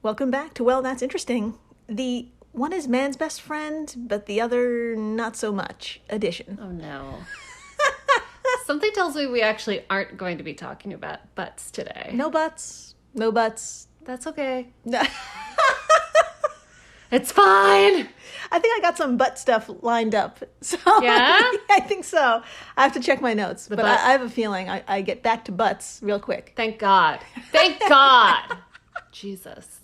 Welcome back to Well, That's Interesting. The one is man's best friend, but the other not so much edition. Oh, no. Something tells me we actually aren't going to be talking about butts today. No butts. No butts. That's okay. It's fine. I think I got some butt stuff lined up. So Yeah? I think so. I have to check my notes, but I have a feeling I get back to butts real quick. Thank God. Thank God. Jesus.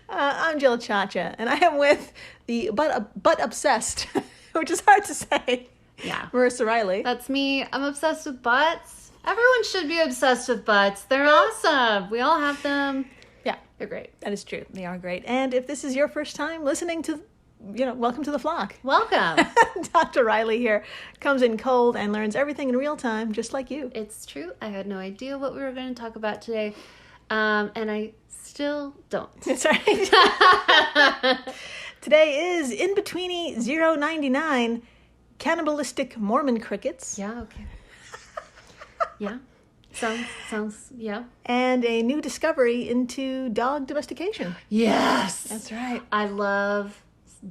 I'm Jill Chacha, and I am with the butt obsessed, which is hard to say. Yeah. Marissa Riley. That's me. I'm obsessed with butts. Everyone should be obsessed with butts. They're awesome. We all have them. Yeah. They're great. That is true. They are great. And if this is your first time listening to, welcome to the flock. Welcome. Dr. Riley here comes in cold and learns everything in real time, just like you. It's true. I had no idea what we were going to talk about today. And I still don't. That's right. Today is In-Betweeni 099, Cannibalistic Mormon Crickets. Yeah, okay. Yeah. Sounds, yeah. And a new discovery into dog domestication. Yes. That's right. I love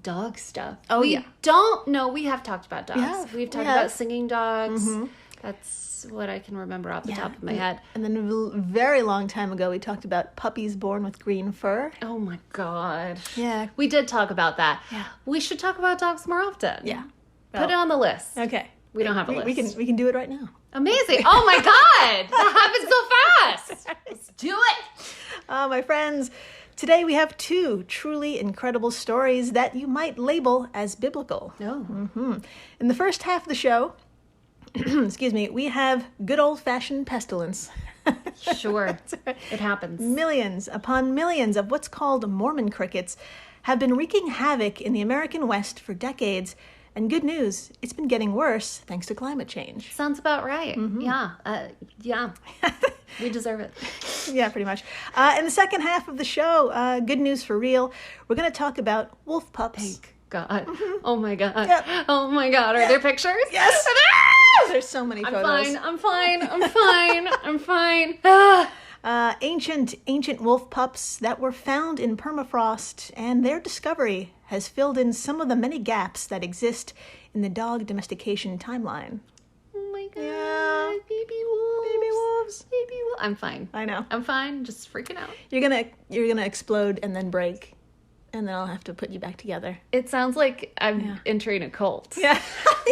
dog stuff. Oh, we yeah. don't know. We have talked about dogs. Yeah, We've talked we have. about singing dogs. Mm-hmm. That's what I can remember off the top of my head. And then a very long time ago, we talked about puppies born with green fur. Oh my God. Yeah. We did talk about that. Yeah. We should talk about dogs more often. Yeah. Put it on the list. Okay. We don't have a list. We can do it right now. Amazing. Oh my God. That happened so fast. Let's do it. My friends, today we have two truly incredible stories that you might label as biblical. No. Mm-hmm. In the first half of the show, excuse me, we have good old-fashioned pestilence. Sure. It happens. Millions upon millions of what's called Mormon crickets have been wreaking havoc in the American West for decades. And good news, it's been getting worse thanks to climate change. Sounds about right. Mm-hmm. Yeah. Yeah. We deserve it. Yeah, pretty much. In the second half of the show, good news for real, we're going to talk about wolf pups. Thank God. Oh my God. Yep. Oh my God. Are there pictures? Yes. There's so many photos. I'm fine. Ah. Ancient wolf pups that were found in permafrost, and their discovery has filled in some of the many gaps that exist in the dog domestication timeline. Oh my God. Yeah. Baby wolves. Baby wolves. Baby wolves. I'm fine. I know. I'm fine. Just freaking out. You're gonna explode and then break, and then I'll have to put you back together. It sounds like I'm entering a cult. Yeah.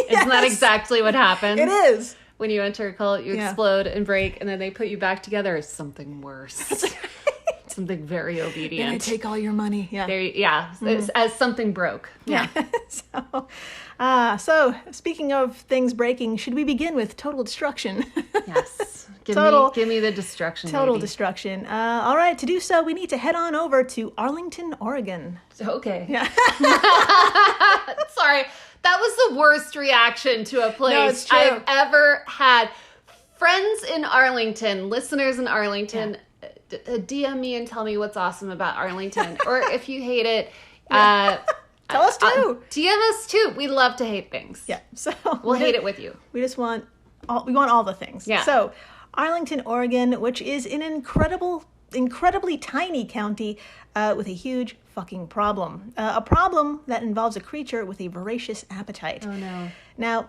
Isn't that exactly what happens? It is. When you enter a cult, you Yeah. explode and break, and then they put you back together as something worse. Something very obedient. Yeah, I take all your money. Yeah. As something broke. Yeah. So, speaking of things breaking, should we begin with total destruction? Yes. Give me the destruction. Total baby. destruction. All right, to do so, we need to head on over to Arlington, Oregon. Okay. Yeah. Sorry. That was the worst reaction to a place it's true. I've ever had. Friends in Arlington, listeners in Arlington, DM me and tell me what's awesome about Arlington. Or if you hate it, Tell us too. DM us too. We love to hate things. Yeah. So We'll hate it with you. We just want all the things. Yeah. So, Arlington, Oregon, which is an incredibly tiny county with a huge fucking problem. A problem that involves a creature with a voracious appetite. Oh no. Now,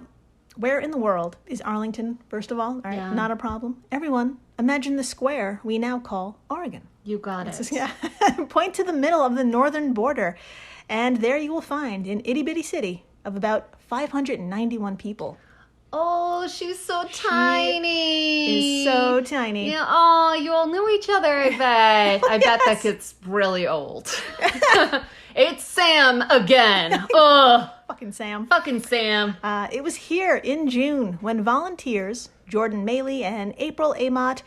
where in the world is Arlington, first of all? All right, Yeah. not a problem. Everyone, imagine the square we now call Oregon. You got it. Yeah. Point to the middle of the northern border, and there you will find an itty-bitty city of about 591 people. Oh, she's so tiny. Is so tiny. Yeah. Oh, you all knew each other, I bet. I bet that Yes. gets really old. It's Sam again. Ugh. Fucking Sam. Fucking Sam. It was here in June when volunteers, Jordan Maley and April Amott,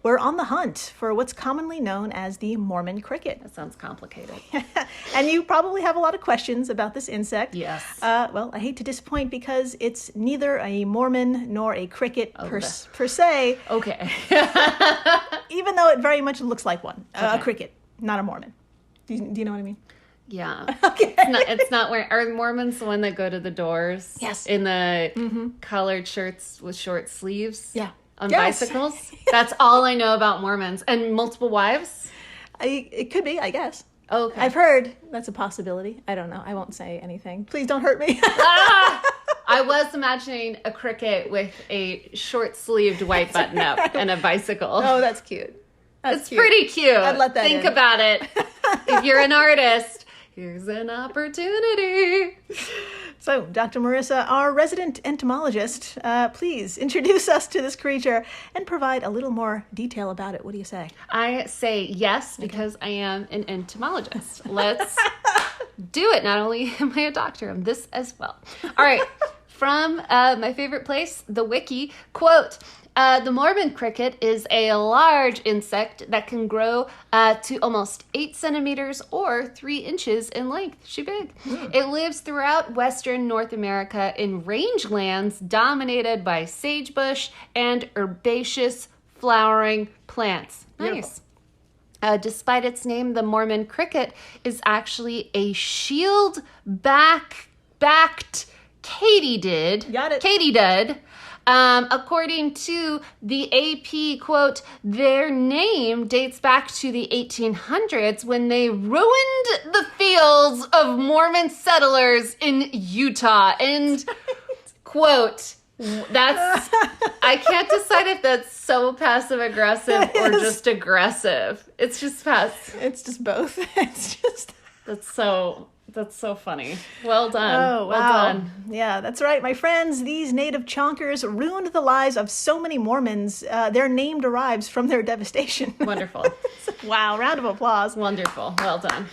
were on the hunt for what's commonly known as the Mormon cricket. That sounds complicated. And you probably have a lot of questions about this insect. Yes. Well, I hate to disappoint because it's neither a Mormon nor a cricket per se, Okay. even though it very much looks like one. A cricket, not a Mormon. Do you know what I mean? Yeah. Okay. It's not where are Mormons the one that go to the doors? Yes. In the collared shirts with short sleeves? Yeah. On Yes. bicycles? That's all I know about Mormons. And multiple wives? It could be, I guess. Okay. I've heard that's a possibility. I don't know. I won't say anything. Please don't hurt me. I was imagining a cricket with a short-sleeved white button-up and a bicycle. Oh, that's cute. It's pretty cute. I'd let that Think in. about it. If you're an artist, here's an opportunity. So, Dr. Marissa, our resident entomologist, please introduce us to this creature and provide a little more detail about it. What do you say? I say yes because I am an entomologist. Let's do it. Not only am I a doctor, I'm this as well. All right. From my favorite place, the wiki, quote, the Mormon cricket is a large insect that can grow to almost 8 centimeters or 3 inches in length. She big. It lives throughout Western North America in rangelands dominated by sagebush and herbaceous flowering plants. Nice. Despite its name, the Mormon cricket is actually a shield-backed katydid. Got it. Katydid. According to the AP, quote, their name dates back to the 1800s when they ruined the fields of Mormon settlers in Utah. And, quote, that's, I can't decide if that's so passive-aggressive or just aggressive. It's just It's just both. It's just... That's so funny. Well done. Oh, wow. Well done. Yeah, that's right, my friends. These native chonkers ruined the lives of so many Mormons. Their name derives from their devastation. Wonderful. Wow, round of applause. Wonderful. Well done.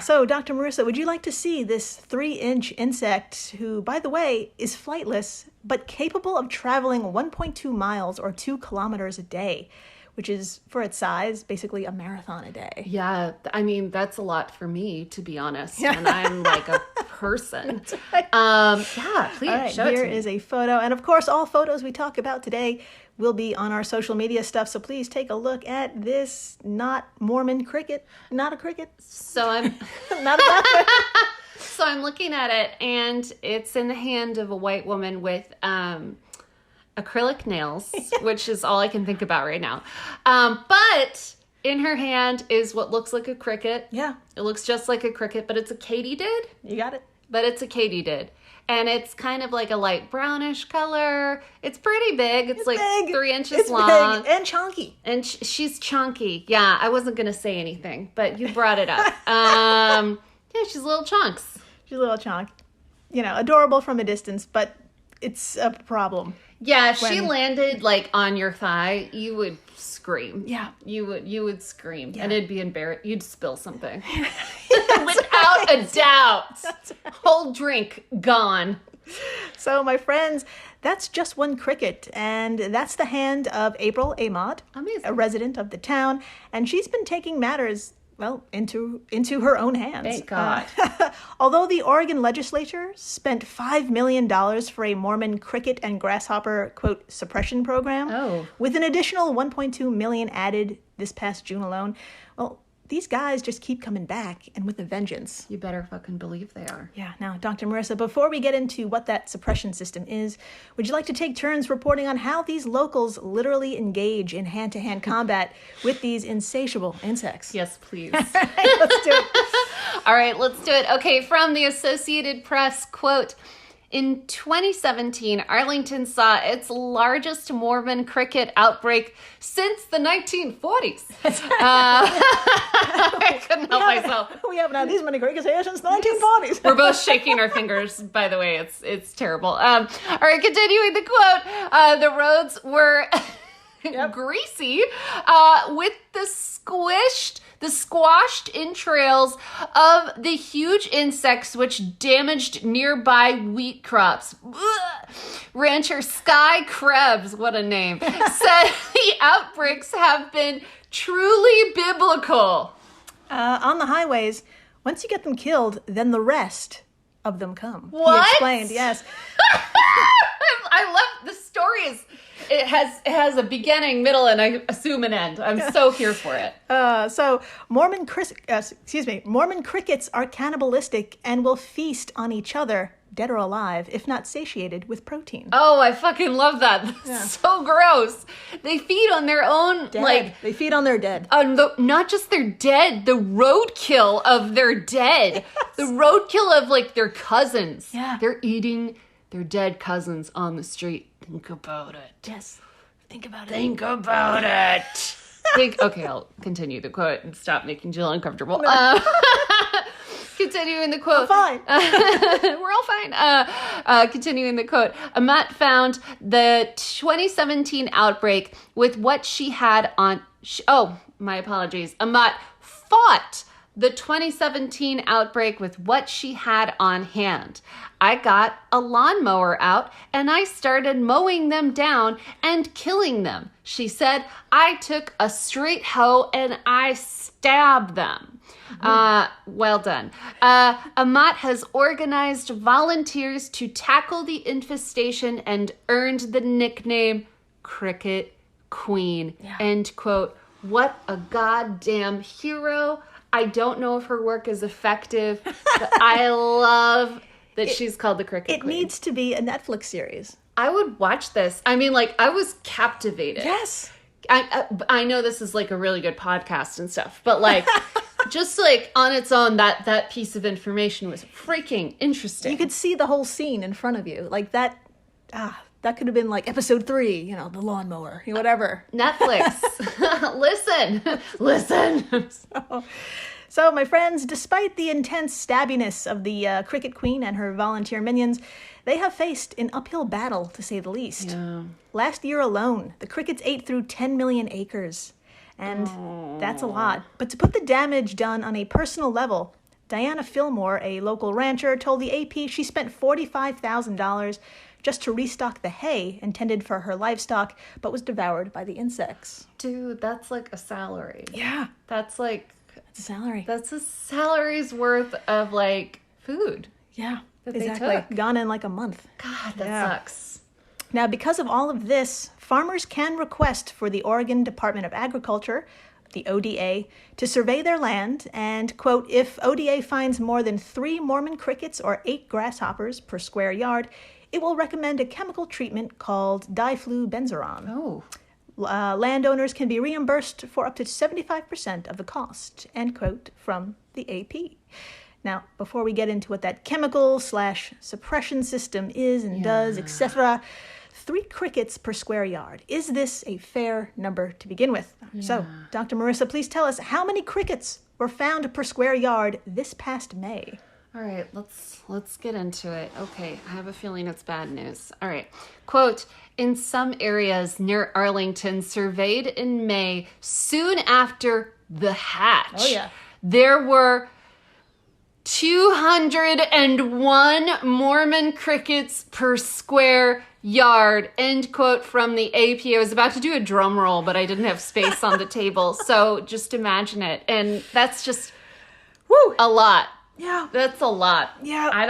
So, Dr. Marissa, would you like to see this 3-inch insect who, by the way, is flightless, but capable of traveling 1.2 miles or 2 kilometers a day, which is, for its size, basically a marathon a day? Yeah, I mean, that's a lot for me, to be honest. And I'm like a person. That's right. Yeah, please All right, show it to here me. is a photo. And of course, all photos we talk about today will be on our social media stuff. So please take a look at this not Mormon cricket. Not a cricket. So I'm Not a black so I'm looking at it, and it's in the hand of a white woman with acrylic nails, which is all I can think about right now. But in her hand is what looks like a cricket. Yeah, It looks just like a cricket, but it's a katydid. you got it. But it's a katydid. And it's kind of like a light brownish color. It's pretty big. It's like big. 3 inches It's long. big and chunky. And she's chunky. Yeah, I wasn't going to say anything, but you brought it up. Yeah, she's little chunks. She's a little chunk. You know, adorable from a distance, but it's a problem. Yeah, if she landed like on your thigh, you would scream. Yeah. You would scream. Yeah. And it'd be embarrassing. You'd spill something. Without a doubt. Whole drink gone. So, my friends, that's just one cricket, and that's the hand of April Amod, Amazing. a resident of the town, and she's been taking matters, well, into her own hands. Thank God. Although the Oregon legislature spent $5 million for a Mormon cricket and grasshopper, quote, suppression program, Oh. with an additional $1.2 million added this past June alone, well, these guys just keep coming back, and with a vengeance. You better fucking believe they are. Yeah. Now, Dr. Marissa, before we get into what that suppression system is, would you like to take turns reporting on how these locals literally engage in hand-to-hand combat with these insatiable insects? Yes, please. Let's do it. All right, let's do it. Okay, from the Associated Press, quote, in 2017, Arlington saw its largest Mormon cricket outbreak since the 1940s. I couldn't help myself. We haven't had these many crickets here since the 1940s. We're both shaking our fingers, by the way. It's terrible. All right, continuing the quote. The roads were greasy with the squashed entrails of the huge insects which damaged nearby wheat crops. Ugh. Rancher Sky Krebs, what a name, said the outbreaks have been truly biblical. On the highways, once you get them killed, then the rest of them come. What? He explained, yes. I love the story it has a beginning, middle, and I assume an end. I'm so here for it. So Mormon crickets are cannibalistic and will feast on each other, dead or alive, if not satiated with protein. Oh, I fucking love that. That's so gross. They feed on their own, Dead. They feed on their dead. Not just their dead, the roadkill of their dead. Yes. The roadkill of, like, their cousins. Yeah. They're eating their dead cousins on the street. Think about it. Yes. Think about it. Think about it. Okay, I'll continue the quote and stop making Jill uncomfortable. Continuing the quote. I'm fine. We're all fine. Continuing the quote. Amat found the 2017 outbreak with what she had on... my apologies. Amat fought the 2017 outbreak with what she had on hand. I got a lawnmower out and I started mowing them down and killing them. She said, I took a straight hoe and I stabbed them. Well done. Amat has organized volunteers to tackle the infestation and earned the nickname Cricket Queen. Yeah. End quote. What a goddamn hero. I don't know if her work is effective, but I love that she's called the Cricket Queen. It needs to be a Netflix series. I would watch this. I mean, like, I was captivated. Yes. I know this is, like, a really good podcast and stuff, but, like, just, like, on its own, that piece of information was freaking interesting. You could see the whole scene in front of you. Like, that could have been, like, episode 3, the lawnmower, whatever. Netflix. Listen. So, my friends, despite the intense stabbiness of the Cricket Queen and her volunteer minions, they have faced an uphill battle, to say the least. Yeah. Last year alone, the crickets ate through 10 million acres. And that's a lot. But to put the damage done on a personal level, Diana Fillmore, a local rancher, told the AP she spent $45,000 just to restock the hay intended for her livestock, but was devoured by the insects. Dude, that's like a salary. Yeah. That's a salary. That's a salary's worth of, like, food. Yeah, that exactly. They took. Gone in like a month. God, that sucks. Now, because of all of this, farmers can request for the Oregon Department of Agriculture, the ODA, to survey their land and, quote, if ODA finds more than 3 Mormon crickets or 8 grasshoppers per square yard, it will recommend a chemical treatment called diflubenzuron. Oh. Landowners can be reimbursed for up to 75% of the cost, end quote, from the AP. Now, before we get into what that chemical/suppression system is and does, etc., 3 crickets per square yard. Is this a fair number to begin with? Yeah. So, Dr. Marissa, please tell us, how many crickets were found per square yard this past May? All right, let's get into it. Okay, I have a feeling it's bad news. All right. Quote, in some areas near Arlington, surveyed in May, soon after the hatch, there were 201 Mormon crickets per square yard, end quote, from the AP. I was about to do a drum roll, but I didn't have space on the table. So just imagine it. And that's just a lot. Yeah. That's a lot. Yeah. I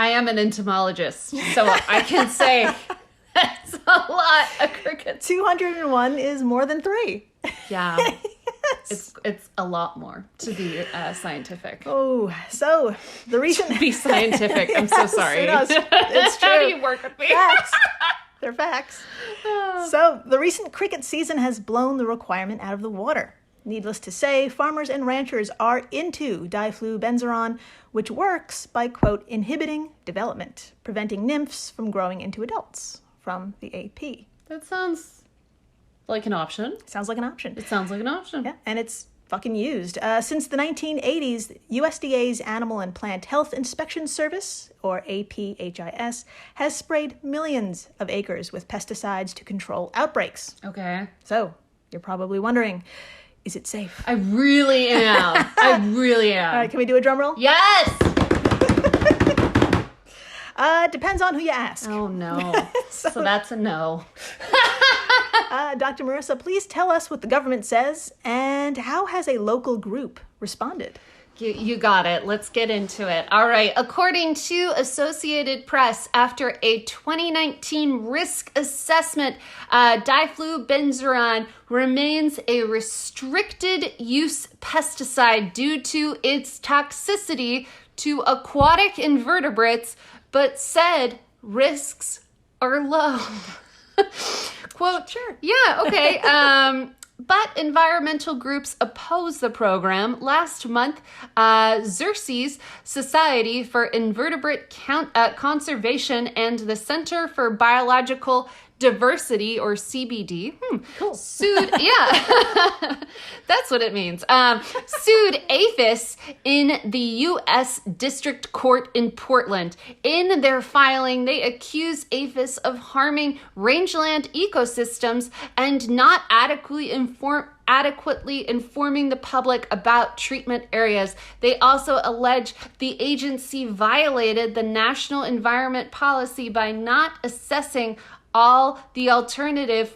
am an entomologist, so I can say that's a lot of crickets. 201 is more than 3. Yeah. Yes. It's a lot more to be scientific. Oh, so the reason... to be scientific. I'm so sorry. It's true. How do you work with me? Facts. They're facts. So the recent cricket season has blown the requirement out of the water. Needless to say, farmers and ranchers are into diflubenzuron, which works by, quote, inhibiting development, preventing nymphs from growing into adults, from the AP. That sounds like an option. Sounds like an option. It sounds like an option. Yeah, and it's fucking used. Since the 1980s, USDA's Animal and Plant Health Inspection Service, or APHIS, has sprayed millions of acres with pesticides to control outbreaks. Okay. So, you're probably wondering, is it safe? I really am. I really am. All right, can we do a drum roll? Yes! Depends on who you ask. Oh, no. so that's a no. Dr. Marissa, please tell us what the government says and how has a local group responded? You got it. Let's get into it. All right. According to Associated Press, after a 2019 risk assessment, diflubenzuron remains a restricted use pesticide due to its toxicity to aquatic invertebrates, but said risks are low. Quote, Sure. Yeah, okay. But environmental groups oppose the program. Last month, Xerces Society for Invertebrate Conservation and the Center for Biological Diversity, or CBD, Cool. sued, yeah, that's what it means, sued APHIS in the U.S. District Court in Portland. In their filing, they accuse APHIS of harming rangeland ecosystems and not adequately informing the public about treatment areas. They also allege the agency violated the National Environment Policy by not assessing all the alternatives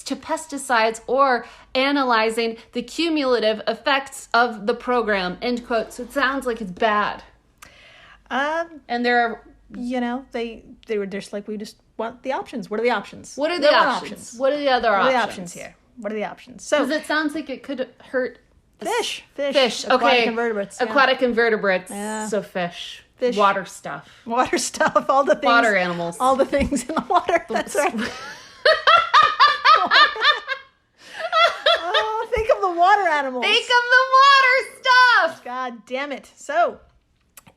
to pesticides or analyzing the cumulative effects of the program, end quote. So it sounds like it's bad. And there are, they were just like, we just want the options. What are the options? What are the options? What are the other options? What are the options here? What are the options? So, because it sounds like it could hurt fish, aquatic okay, invertebrates, aquatic invertebrates. Yeah. So fish, water stuff, all the things, water animals, all the things in the water. That's right. Oh, think of the water animals. Think of the water stuff. God damn it. So,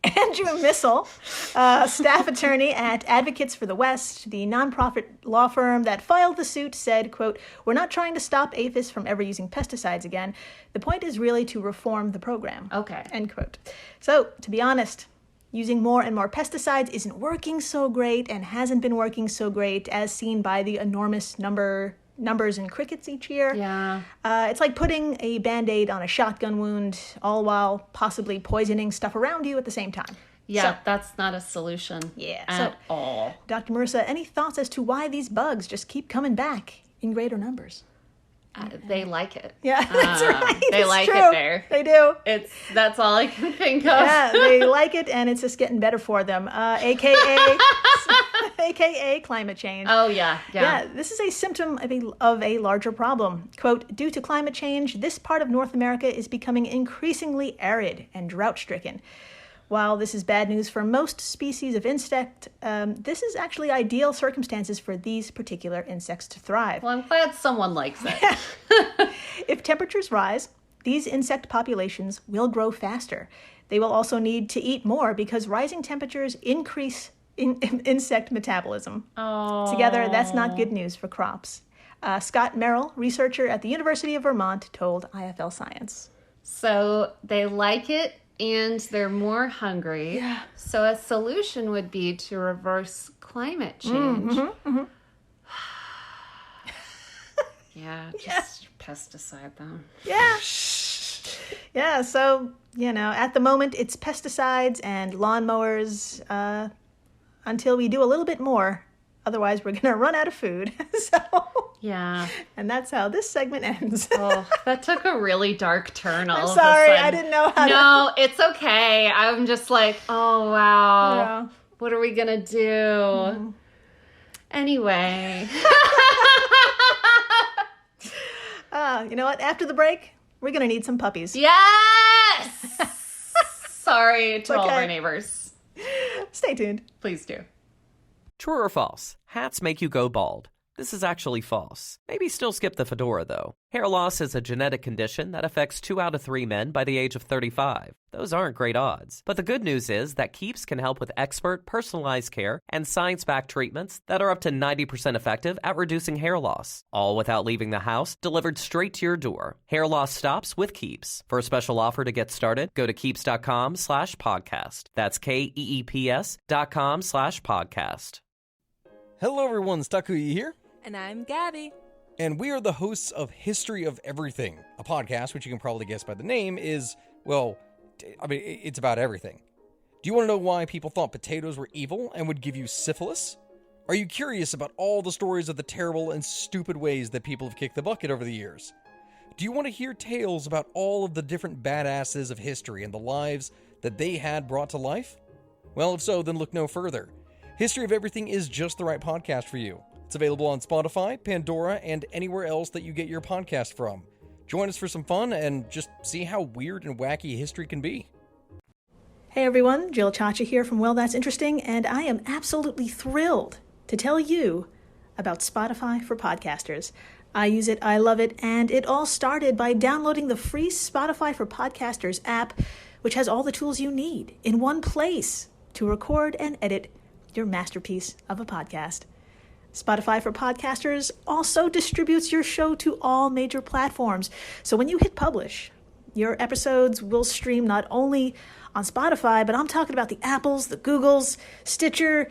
Andrew Missel, staff attorney at Advocates for the West, the nonprofit law firm that filed the suit, said, quote, "We're not trying to stop APHIS from ever using pesticides again. The point is really to reform the program." Okay. End quote. So, to be honest, using more and more pesticides isn't working so great and hasn't been working so great, as seen by the enormous numbers in crickets each year. Yeah. It's like putting a Band-Aid on a shotgun wound, all while possibly poisoning stuff around you at the same time. Yeah, So, that's not a solution at all. Dr. Marissa, any thoughts as to why these bugs just keep coming back in greater numbers? They like it. Yeah, that's right. They It's like true. it there. They do. That's all I can think of. Yeah, they like it, and it's just getting better for them. AKA climate change. Oh, yeah. Yeah, this is a symptom of a larger problem. Quote, "Due to climate change, this part of North America is becoming increasingly arid and drought-stricken. While this is bad news for most species of insect, this is actually ideal circumstances for these particular insects to thrive." Well, I'm glad someone likes it. If temperatures rise, these insect populations will grow faster. They will also need to eat more because rising temperatures increase insect metabolism. Oh. Together, that's not good news for crops. Scott Merrill, researcher at the University of Vermont, told IFL Science. So they like it and they're more hungry. Yeah. So a solution would be to reverse climate change. Yeah, just pesticide them. Yeah. Yeah, so, at the moment, it's pesticides and lawnmowers until we do a little bit more. Otherwise, we're going to run out of food. Yeah. And that's how this segment ends. Oh, that took a really dark turn all I'm of a sorry, sudden. I didn't know how No, it's okay. I'm just like, oh, wow. Yeah. What are we going to do? Anyway. You know what? After the break, we're going to need some puppies. Yes! Sorry to all of our okay. neighbors. Stay tuned. Please do. True or false? Hats make you go bald. This is actually false. Maybe still skip the fedora, though. Hair loss is a genetic condition that affects 2 out of 3 men by the age of 35. Those aren't great odds. But the good news is that Keeps can help with expert, personalized care and science-backed treatments that are up to 90% effective at reducing hair loss. All without leaving the house, delivered straight to your door. Hair loss stops with Keeps. For a special offer to get started, go to keeps.com/podcast. That's KEEPS.com/podcast. Hello everyone, Takuya here. And I'm Gabby. And we are the hosts of History of Everything, a podcast which you can probably guess by the name is, well, it's about everything. Do you want to know why people thought potatoes were evil and would give you syphilis? Are you curious about all the stories of the terrible and stupid ways that people have kicked the bucket over the years? Do you want to hear tales about all of the different badasses of history and the lives that they had brought to life? Well, if so, then look no further. History of Everything is just the right podcast for you. It's available on Spotify, Pandora, and anywhere else that you get your podcast from. Join us for some fun and just see how weird and wacky history can be. Hey everyone, Jill Chacha here from Well, That's Interesting, and I am absolutely thrilled to tell you about Spotify for podcasters. I use it, I love it, and it all started by downloading the free Spotify for Podcasters app, which has all the tools you need in one place to record and edit your masterpiece of a podcast. Spotify for Podcasters also distributes your show to all major platforms, so when you hit publish, your episodes will stream not only on Spotify, but I'm talking about the Apples, the Googles, Stitcher,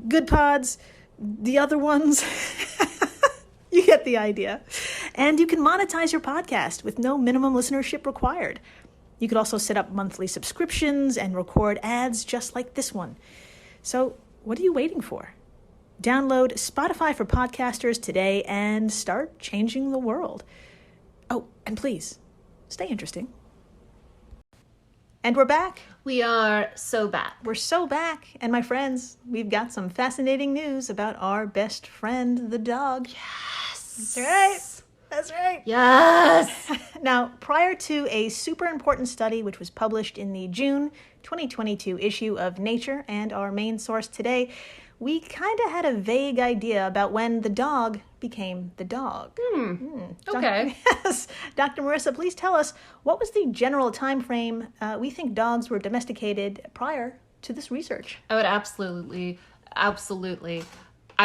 Good Pods, the other ones. You get the idea. And you can monetize your podcast with no minimum listenership required. You could also set up monthly subscriptions and record ads just like this one. So what are you waiting for? Download Spotify for Podcasters today and start changing the world. Oh, and please, stay interesting. And we're back. We are so back. We're so back. And my friends, we've got some fascinating news about our best friend, the dog. Yes. That's right. That's right. Yes. Now, prior to a super important study which was published in the June 2022 issue of Nature and our main source today, we kind of had a vague idea about when the dog became the dog. Okay. Yes. Dr. Marissa, please tell us, what was the general time frame we think dogs were domesticated prior to this research? I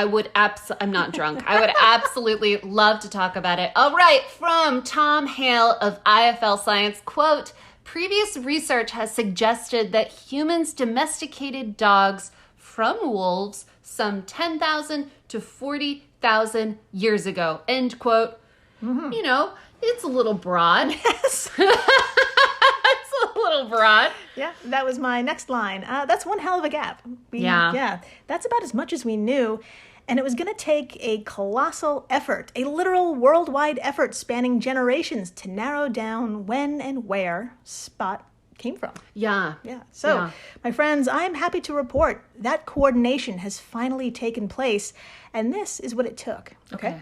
would I'm not drunk. I would absolutely love to talk about it. All right, from Tom Hale of IFL Science, quote, previous research has suggested that humans domesticated dogs from wolves some 10,000 to 40,000 years ago, end quote. Mm-hmm. You know, it's a little broad. Yes. It's a little broad. Yeah, that was my next line. That's one hell of a gap. Yeah, that's about as much as we knew. And it was going to take a colossal effort, a literal worldwide effort spanning generations to narrow down when and where Spot came from. Yeah. So, my friends, I'm happy to report that coordination has finally taken place, and this is what it took. Okay.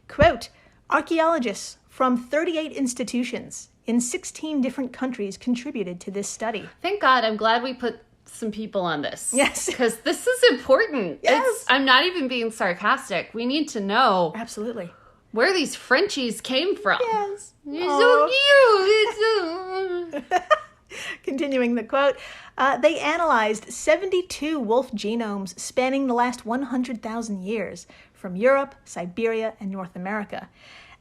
Quote, archaeologists from 38 institutions in 16 different countries contributed to this study. Thank God. I'm glad we put some people on this. Yes. Because this is important. Yes. I'm not even being sarcastic. We need to know Absolutely. where these Frenchies came from. Yes. You're so cute. Continuing the quote, they analyzed 72 wolf genomes spanning the last 100,000 years from Europe, Siberia, and North America.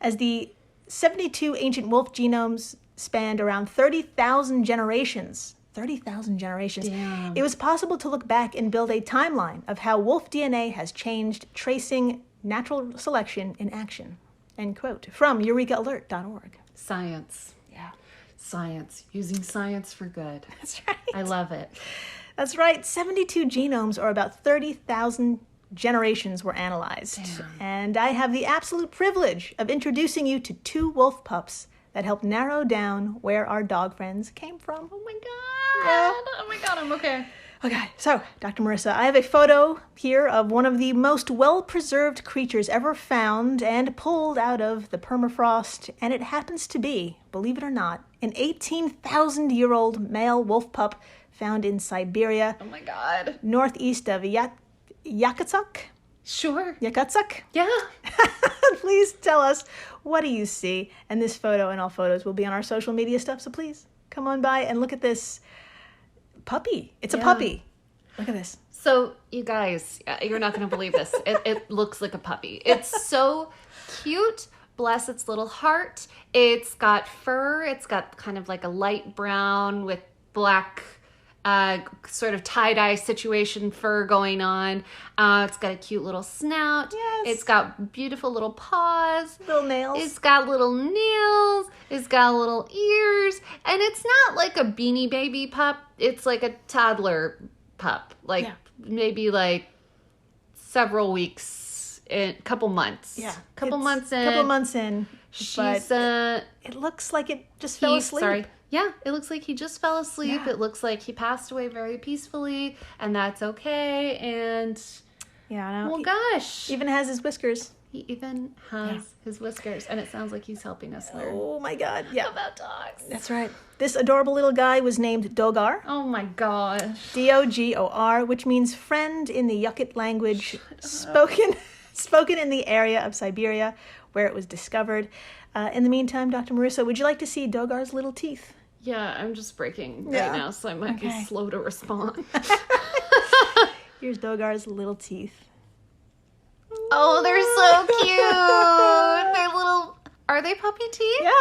As the 72 ancient wolf genomes spanned around 30,000 generations. 30,000 generations. Damn. It was possible to look back and build a timeline of how wolf DNA has changed, tracing natural selection in action. End quote. From eurekalert.org. Science. Yeah. Science. Using science for good. That's right. I love it. That's right. 72 genomes, or about 30,000 generations, were analyzed. Damn. And I have the absolute privilege of introducing you to two wolf pups that helped narrow down where our dog friends came from. Oh my God. Yeah. Oh my God, I'm okay. Okay, so, Dr. Marissa, I have a photo here of one of the most well-preserved creatures ever found and pulled out of the permafrost, and it happens to be, believe it or not, an 18,000-year-old male wolf pup found in Siberia, Oh my God. northeast of Yakutsk. Sure. Yakutsk? Yeah. Please tell us, what do you see? And this photo and all photos will be on our social media stuff, so please come on by and look at this puppy. It's a puppy. Look at this. So, you guys, you're not going to believe this. It looks like a puppy. It's so cute. Bless its little heart. It's got fur. It's got kind of like a light brown with black sort of tie-dye situation fur going on. It's got a cute little snout. Yes. It's got beautiful little paws. Little nails. It's got little nails. It's got little ears. And it's not like a Beanie Baby pup. It's like a toddler pup. Like maybe like several weeks a couple months. Yeah. Couple It's months in. Couple months in. She's, it looks like it just fell asleep. Sorry. Yeah, it looks like he just fell asleep. Yeah. It looks like he passed away very peacefully, and that's okay. And, Yeah, I know. well, gosh. Even has his whiskers. He even has his whiskers, and it sounds like he's helping us learn Oh my god. Yeah. about dogs. That's right. This adorable little guy was named Dogar. Oh my gosh. Dogor, which means friend in the Yukit language, spoken in the area of Siberia where it was discovered. In the meantime, Dr. Marissa, would you like to see Dogar's little teeth? Yeah, I'm just breaking Yeah. right now, so I might be slow to respond. Here's Dogar's little teeth. Oh, they're so cute. They're little. Are they puppy teeth? Yeah.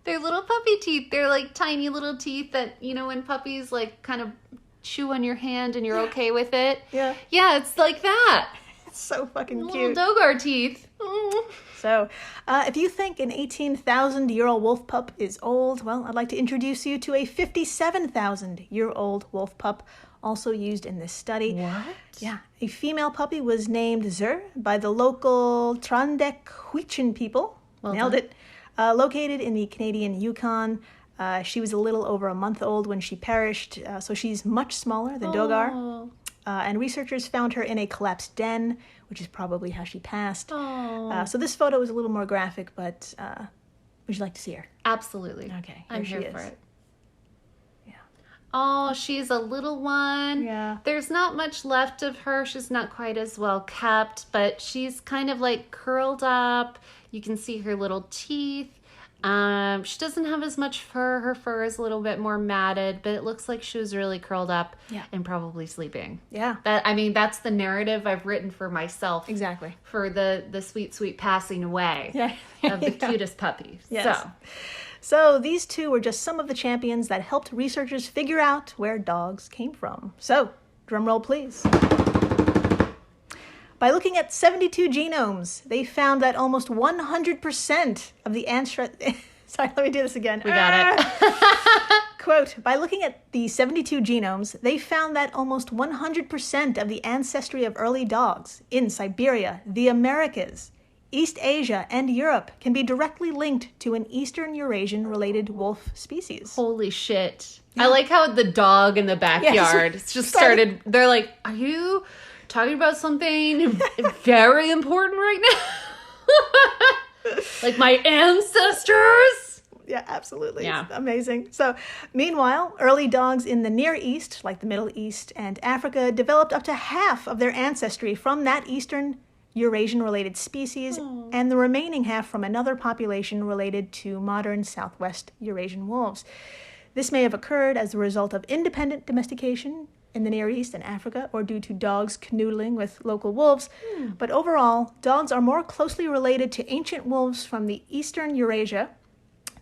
They're little puppy teeth. They're like tiny little teeth that, you know, when puppies like kind of chew on your hand and you're okay with it. Yeah. Yeah, it's like that. It's so fucking Little cute. Dogar teeth. Mm. So, if you think an 18,000-year-old wolf pup is old, well, I'd like to introduce you to a 57,000-year-old wolf pup, also used in this study. What? Yeah, a female puppy was named Zur by the local Trandekhuichin people. Well Nailed done. it. Located in the Canadian Yukon. She was a little over a month old when she perished, so she's much smaller than Dogar. Oh. And researchers found her in a collapsed den, which is probably how she passed. Oh. So this photo is a little more graphic, but would you like to see her? Absolutely. Okay, I'm here she here for is. it. Yeah. Oh, she's a little one. Yeah. There's not much left of her. She's not quite as well kept, but she's kind of like curled up. You can see her little teeth. She doesn't have as much fur. Her fur is a little bit more matted, but it looks like she was really curled up and probably sleeping. Yeah. That's the narrative I've written for myself. Exactly. For the sweet, sweet passing away of the cutest puppy. Yes. So these two were just some of the champions that helped researchers figure out where dogs came from. So, drum roll please. By looking at 72 genomes, they found that almost 100% of the ancestry... Sorry, let me do this again. We got it. Quote, by looking at the 72 genomes, they found that almost 100% of the ancestry of early dogs in Siberia, the Americas, East Asia, and Europe can be directly linked to an Eastern Eurasian-related wolf species. Holy shit. I like how the dog in the backyard just started... They're like, are you... talking about something very important right now? Like my ancestors? Yeah, absolutely. Yeah. It's amazing. So, meanwhile, early dogs in the Near East, like the Middle East and Africa, developed up to half of their ancestry from that Eastern Eurasian-related species, and the remaining half from another population related to modern Southwest Eurasian wolves. This may have occurred as a result of independent domestication in the Near East and Africa, or due to dogs canoodling with local wolves. But overall, dogs are more closely related to ancient wolves from the Eastern Eurasia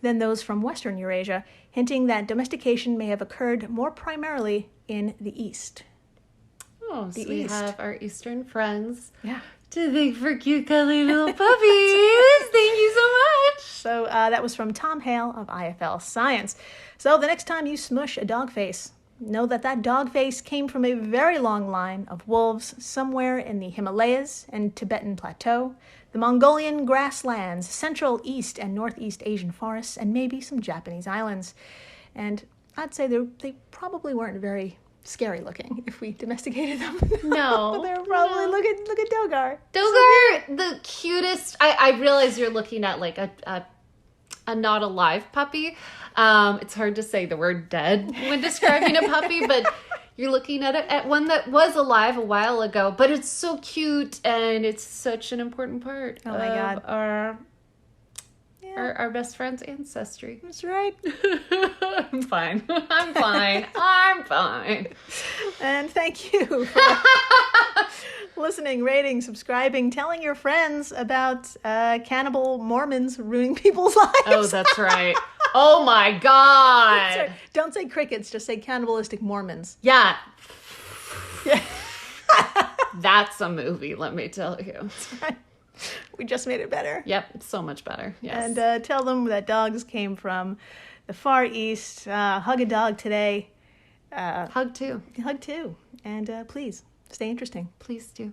than those from Western Eurasia, hinting that domestication may have occurred more primarily in the East. Oh, so The we East. have our Eastern friends Yeah. to thank for cute, cuddly little puppies. Thank you so much. So that was from Tom Hale of IFL Science. So the next time you smush a dog face, know that that dog face came from a very long line of wolves somewhere in the Himalayas and Tibetan Plateau, the Mongolian grasslands, Central, East, and Northeast Asian forests, and maybe some Japanese islands. And I'd say they probably weren't very scary looking if we domesticated them. No. They're probably, look at Dogar. Dogar, the cutest. I realize you're looking at like a not alive puppy. It's hard to say the word dead when describing a puppy, but you're looking at one that was alive a while ago, but it's so cute and it's such an important part Oh my God. our best friend's ancestry. That's right. I'm fine. I'm fine. And thank you for listening, rating, subscribing, telling your friends about cannibal Mormons ruining people's lives. Oh, that's right. Oh my God. Sorry, don't say crickets, just say cannibalistic Mormons. Yeah. Yeah. That's a movie, let me tell you. We just made it better. Yep, it's so much better. Yes. And tell them that dogs came from the Far East. Hug a dog today. Hug too. Hug too. And please, stay interesting. Please do.